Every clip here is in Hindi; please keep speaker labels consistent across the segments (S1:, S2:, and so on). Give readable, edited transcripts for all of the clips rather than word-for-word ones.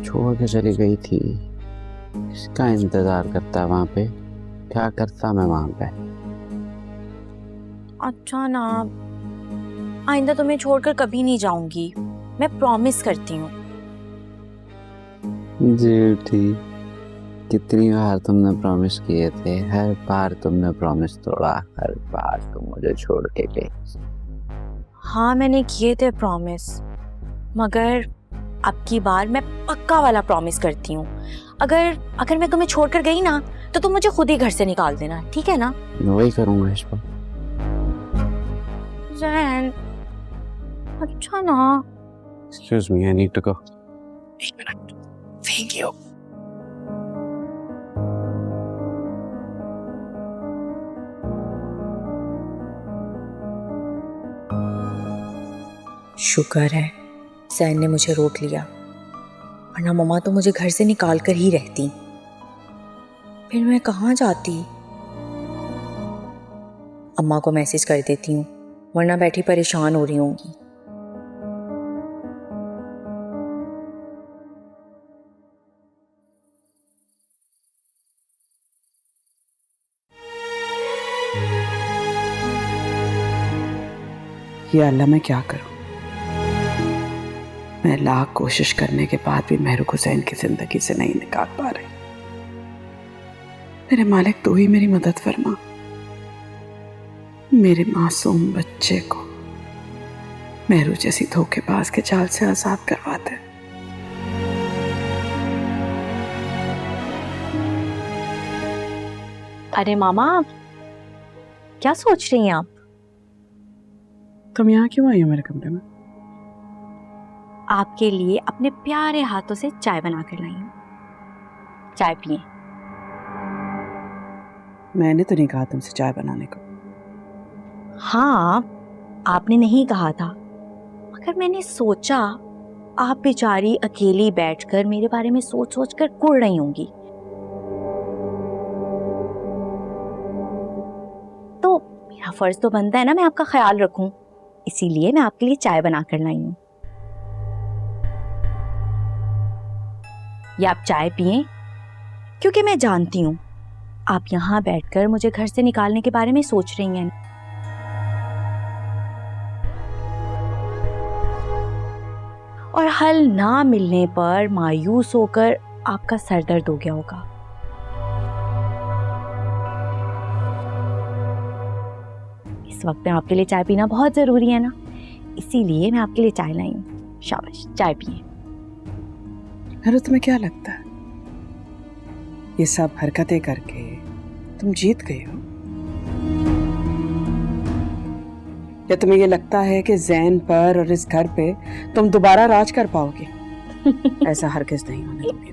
S1: छोड़ के चली गई थी। इसका इंतजार करता वहां पे, क्या करता मैं वहां पे।
S2: अच्छा ना, आइंदा तुम्हें छोड़कर कभी नहीं जाऊंगी, मैं प्रॉमिस करती हूँ।
S1: झूठी, कितनी बार तुमने प्रॉमिस किए थे, हर बार तुमने प्रॉमिस तोड़ा, हर बार तुम मुझे छोड़ के गई।
S2: हाँ मैंने किए थे प्रॉमिस, मगर अब की बार मैं पक्का वाला प्रॉमिस करती हूँ। अगर मैं तुम्हें छोड़कर गई ना तो तुम मुझे खुद ही घर से निकाल देना, ठीक है ना?
S1: वही करूंगा इस बार।
S2: जैन, अच्छा ना।
S1: Excuse me, I need to go. एक मिनट। Thank you.
S2: शुक्र है जैन ने मुझे रोक लिया, वरना मम्मा तो मुझे घर से निकाल कर ही रहती। फिर मैं कहाँ जाती? अम्मा को मैसेज कर देती हूँ, वरना बैठी परेशान हो रही होंगी।
S3: ये अल्लाह मैं क्या करूं? मैं लाख कोशिश करने के बाद भी मेहरू हुसैन की जिंदगी से नहीं निकाल पा रही। मेरे मालिक तू ही मेरी मदद फरमा, मेरे मासूम बच्चे को मेहरू जैसी धोखेबाज के जाल से आजाद करवा दे।
S2: अरे मामा, क्या सोच रही हैं आप?
S3: तुम यहाँ क्यों आई हो मेरे कमरे में?
S2: आपके लिए अपने प्यारे हाथों से चाय बना कर लाई हूँ, चाय पिए।
S3: मैंने तो नहीं कहा तुमसे चाय बनाने को।
S2: हाँ, आपने नहीं कहा था, मगर मैंने सोचा आप बेचारी अकेली बैठकर मेरे बारे में सोच सोच कर कुड़ रही होंगी, तो मेरा फर्ज तो बनता है ना मैं आपका ख्याल रखूं, इसीलिए मैं आपके लिए चाय बना कर लाई हूं। या आप चाय पिए, क्योंकि मैं जानती हूं आप यहां बैठकर मुझे घर से निकालने के बारे में सोच रही हैं। और हल ना मिलने पर मायूस होकर आपका सर दर्द हो गया होगा। इस वक्त में आपके लिए चाय पीना बहुत जरूरी है ना, इसीलिए मैं आपके लिए चाय लाई हूं। शाबाश, चाय पिए।
S3: अरे तुम्हें क्या लगता है ये सब हरकतें करके तुम जीत गई हो, या तुम्हें ये लगता है कि जैन पर और इस घर पे तुम दोबारा राज कर पाओगे? ऐसा हरगिज़ नहीं होने दूंगी।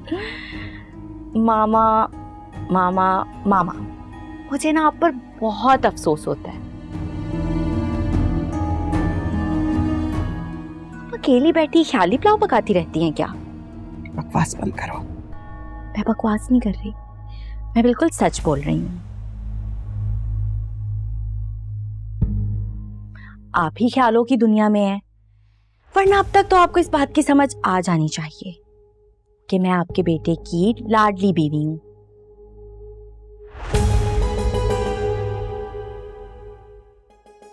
S2: मामा मामा मामा, मुझे ना आप पर बहुत अफसोस होता है। आप अकेली बैठी ख्याली पुलाव पकाती रहती हैं क्या?
S3: बकवास बंद करो।
S2: मैं बकवास नहीं कर रही, मैं बिल्कुल सच बोल रही हूँ। आप ही ख्यालों की दुनिया में हैं, वरना अब तक तो आपको इस बात की समझ आ जानी चाहिए कि मैं आपके बेटे की लाडली बीवी हूं।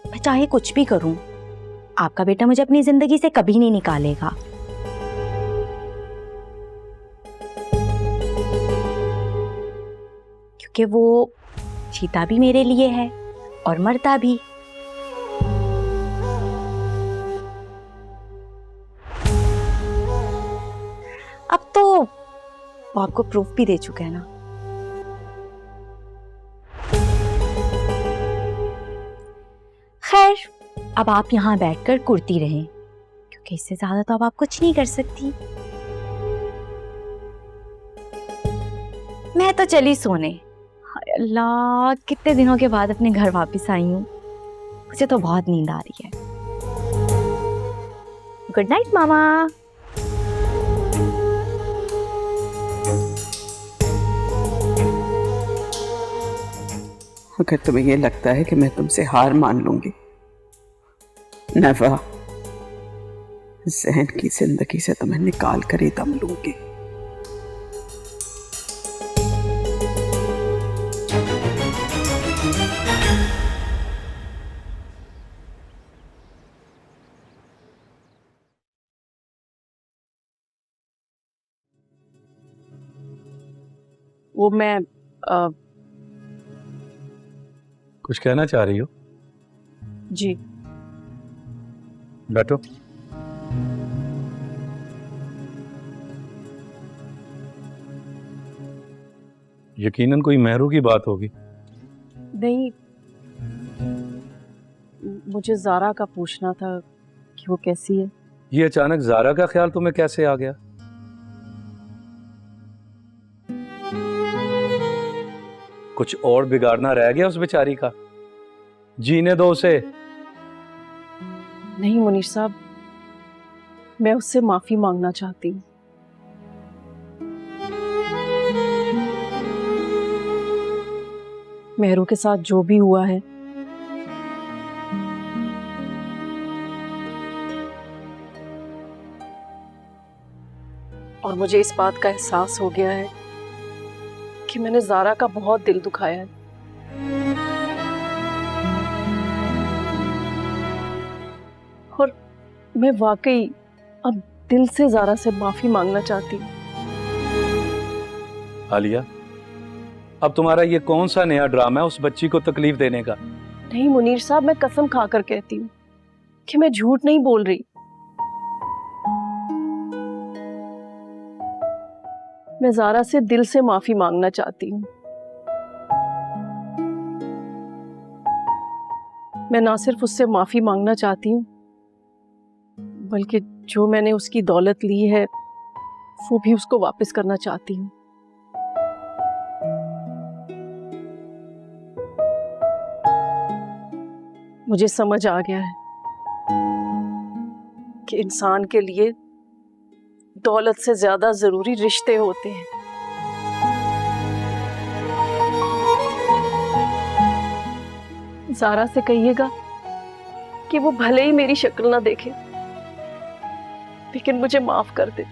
S2: मैं चाहे कुछ भी करूं, आपका बेटा मुझे अपनी जिंदगी से कभी नहीं निकालेगा। क्योंकि वो जीता भी मेरे लिए है और मरता भी। अब तो वो आपको प्रूफ भी दे चुका है ना। खैर, अब आप यहां बैठकर कुर्ती रहें, क्योंकि इससे ज्यादा तो अब आप कुछ नहीं कर सकती। मैं तो चली सोने। हाय अल्लाह, कितने दिनों के बाद अपने घर वापस आई हूँ, मुझे तो बहुत नींद आ रही है। गुड नाइट मामा।
S3: अगर तुम्हें ये लगता है कि मैं तुमसे हार मान लूंगी, नेवर। जहन की जिंदगी से तुम्हें निकाल कर ही दम लूंगी। वो मैं
S4: कुछ कहना चाह रही हो?
S3: जी
S4: बैठो। यकीनन कोई मेहरू की बात होगी।
S3: नहीं, मुझे ज़ारा का पूछना था कि वो कैसी है।
S4: ये अचानक ज़ारा का ख्याल तुम्हें कैसे आ गया? कुछ और बिगाड़ना रह गया उस बेचारी का? जीने दो उसे।
S3: नहीं मुनीर साहब, मैं उससे माफी मांगना चाहती हूँ। मेहरू के साथ जो भी हुआ है, और मुझे इस बात का एहसास हो गया है कि मैंने ज़ारा का बहुत दिल दुखाया है। और मैं वाकई अब दिल से ज़ारा से माफी मांगना चाहती हूँ।
S4: आलिया, अब तुम्हारा ये कौन सा नया ड्रामा है उस बच्ची को तकलीफ देने का?
S3: नहीं मुनीर साहब, मैं कसम खाकर कहती हूँ कि मैं झूठ नहीं बोल रही। मैं ज़ारा से दिल से माफी मांगना चाहती हूँ। मैं ना सिर्फ उससे माफी मांगना चाहती हूँ, बल्कि जो मैंने उसकी दौलत ली है वो भी उसको वापस करना चाहती हूँ। मुझे समझ आ गया है कि इंसान के लिए दौलत से ज्यादा जरूरी रिश्ते होते हैं। ज़ारा से कहिएगा कि वो भले ही मेरी शक्ल ना देखे, लेकिन मुझे माफ कर दे।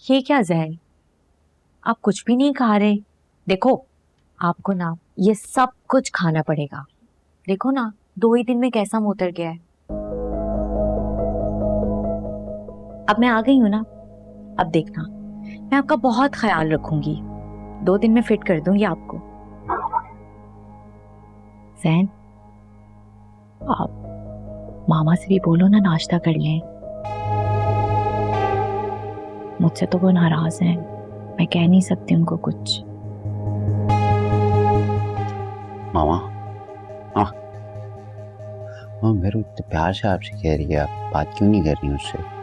S2: ये क्या जहन, आप कुछ भी नहीं खा रहे? देखो, आपको ना ये सब कुछ खाना पड़ेगा। देखो ना, 2 ही दिन में कैसा मुंह उतर गया है। अब मैं आ गई हूं ना, अब देखना, मैं आपका बहुत ख्याल रखूंगी। 2 दिन में फिट कर दूंगी आपको। जहन, आप मामा से भी बोलो ना, नाश्ता कर लें। मुझसे तो वो नाराज हैं, मैं कह नहीं सकती उनको कुछ।
S1: मामा, हाँ, मेरे इतने प्यार से आपसे कह रही है, आप बात क्यों नहीं कर रही उससे?